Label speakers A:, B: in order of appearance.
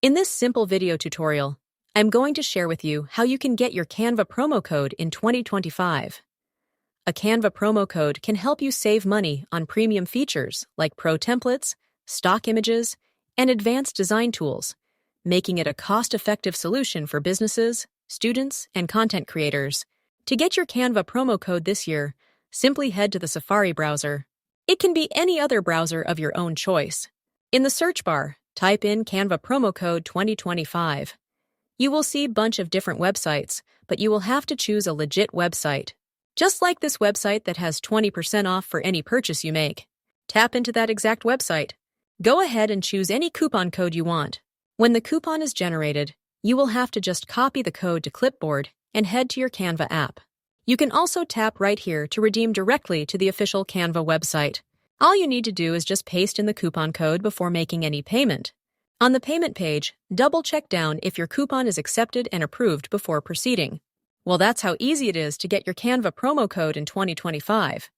A: In this simple video tutorial, I'm going to share with you how you can get your Canva promo code in 2025. A Canva promo code can help you save money on premium features like pro templates, stock images, and advanced design tools, making it a cost-effective solution for businesses, students, and content creators. To get your Canva promo code this year, simply head to the Safari browser. It can be any other browser of your own choice. In the search bar, type in Canva promo code 2025. You will see a bunch of different websites, but you will have to choose a legit website. Just like this website that has 20% off for any purchase you make. Tap into that exact website. Go ahead and choose any coupon code you want. When the coupon is generated, you will have to just copy the code to clipboard and head to your Canva app. You can also tap right here to redeem directly to the official Canva website. All you need to do is just paste in the coupon code before making any payment. On the payment page, double-check down if your coupon is accepted and approved before proceeding. Well, that's how easy it is to get your Canva promo code in 2025.